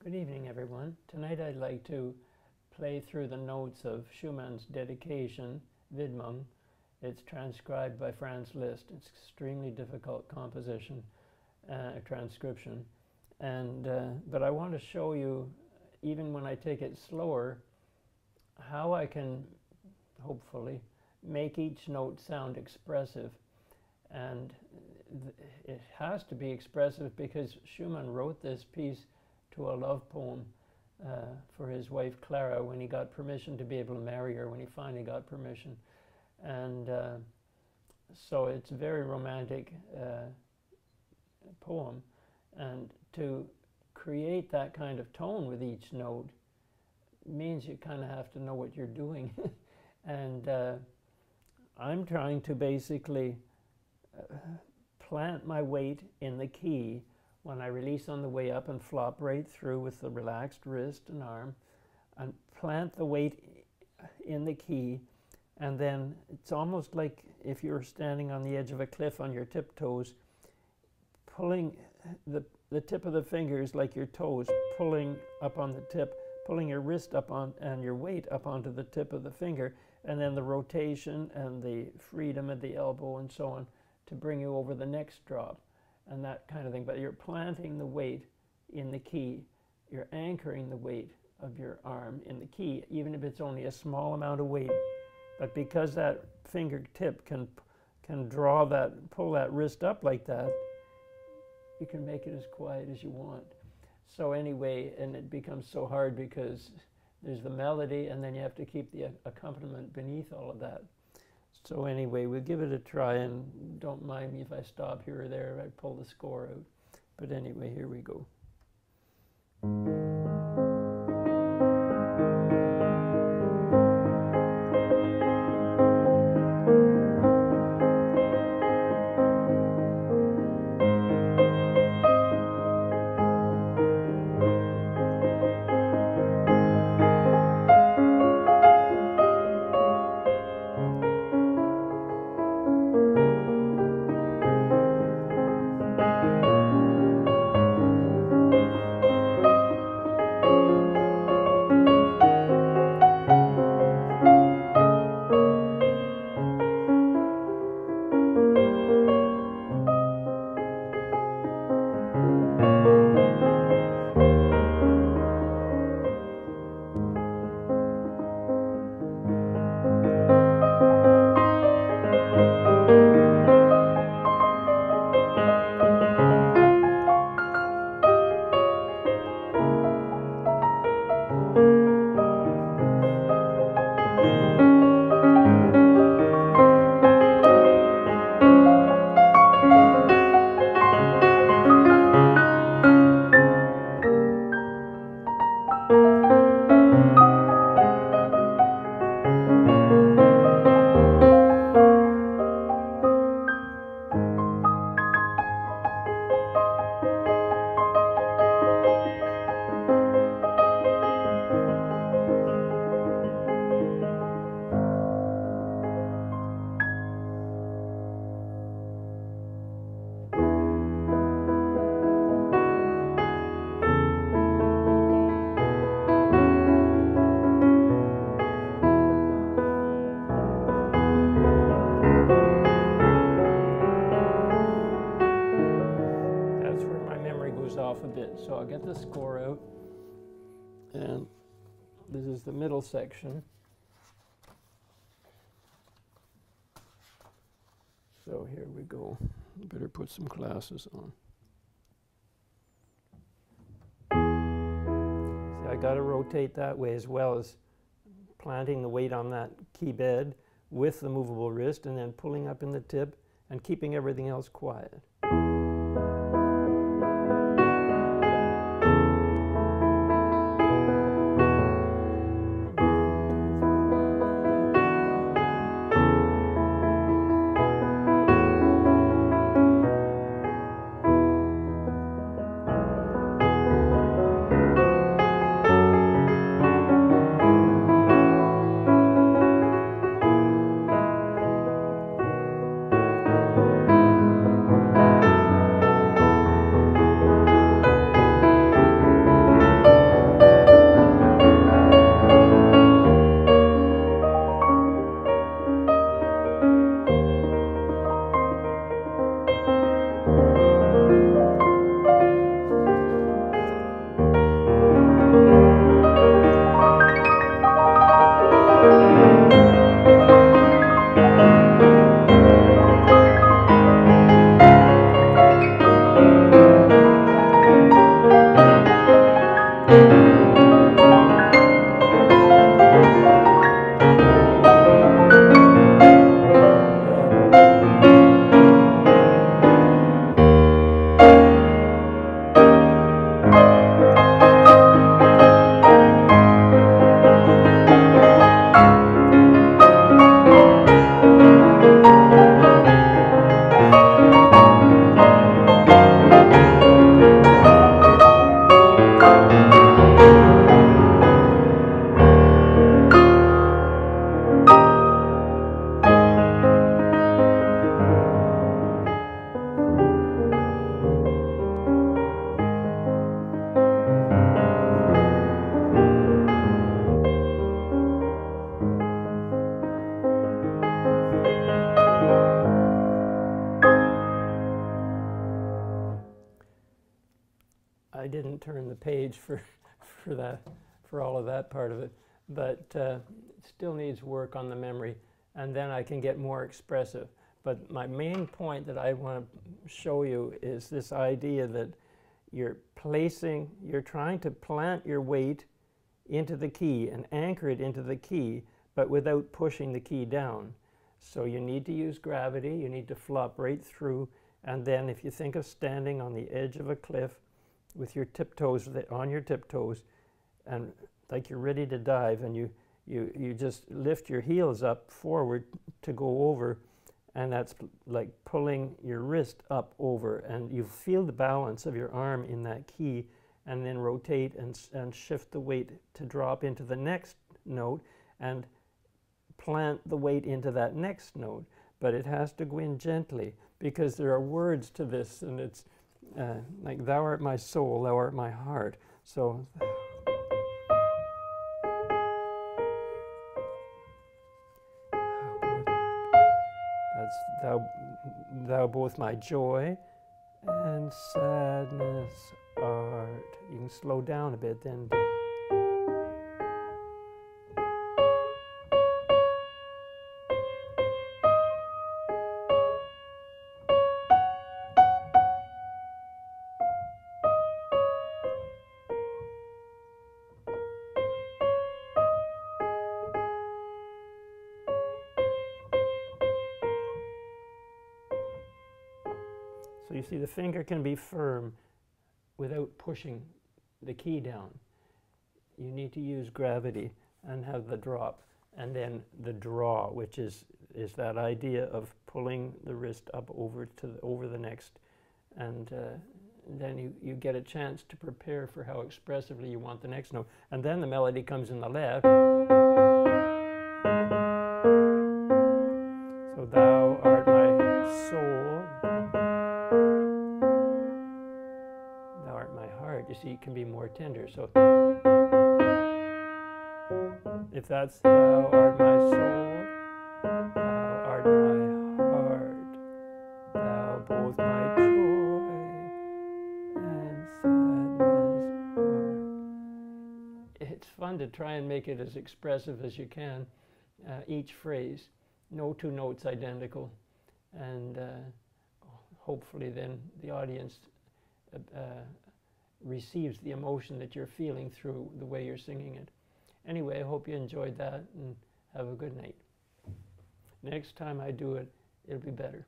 Good evening, everyone. Tonight I'd like to play through the notes of Schumann's dedication, Widmung. It's transcribed by Franz Liszt. It's extremely difficult composition, transcription. But I want to show you, even when I take it slower, how I can, hopefully, make each note sound expressive. And it has to be expressive because Schumann wrote this piece to a love poem for his wife Clara when he got permission to be able to marry her, when he finally got permission. And so it's a very romantic poem. And to create that kind of tone with each note means you kind of have to know what you're doing. And I'm trying to basically plant my weight in the key when I release on the way up and flop right through with the relaxed wrist and arm, and plant the weight in the key. And then it's almost like if you're standing on the edge of a cliff on your tiptoes, pulling the tip of the fingers like your toes, pulling up on the tip, pulling your wrist up on and your weight up onto the tip of the finger, and then the rotation and the freedom of the elbow and so on to bring you over the next drop and that kind of thing. But you're planting the weight in the key. You're anchoring the weight of your arm in the key, even if it's only a small amount of weight. But because that fingertip can draw that, pull that wrist up like that, you can make it as quiet as you want. So anyway, and it becomes so hard because there's the melody and then you have to keep the accompaniment beneath all of that. So anyway, we'll give it a try, and don't mind me if I stop here or there, I pull the score out. But anyway, here we go. Off a bit, so I'll get the score out, and this is the middle section. So here we go. Better put some glasses on. See, I got to rotate that way as well as planting the weight on that key bed with the movable wrist, and then pulling up in the tip and keeping everything else quiet. I didn't turn the page for all of that part of it, but it still needs work on the memory, and then I can get more expressive. But my main point that I want to show you is this idea that you're trying to plant your weight into the key and anchor it into the key, but without pushing the key down. So you need to use gravity, you need to flop right through, and then if you think of standing on the edge of a cliff with your tiptoes on your tiptoes, and like you're ready to dive, and you just lift your heels up forward to go over, and that's like pulling your wrist up over, and you feel the balance of your arm in that key, and then rotate and shift the weight to drop into the next note and plant the weight into that next note. But it has to go in gently, because there are words to this, and it's like, thou art my soul, thou art my heart. So that's thou both my joy and sadness art. You can slow down a bit then. So you see, the finger can be firm without pushing the key down. You need to use gravity and have the drop, and then the draw, which is that idea of pulling the wrist up over the next, and then you get a chance to prepare for how expressively you want the next note, and then the melody comes in the left. So thou art my soul. You see, it can be more tender. So if that's thou art my soul, thou art my heart, thou both my joy and sadness art. It's fun to try and make it as expressive as you can, each phrase. No two notes identical, and hopefully then the audience receives the emotion that you're feeling through the way you're singing it. Anyway, I hope you enjoyed that, and have a good night. Next time I do it, it'll be better.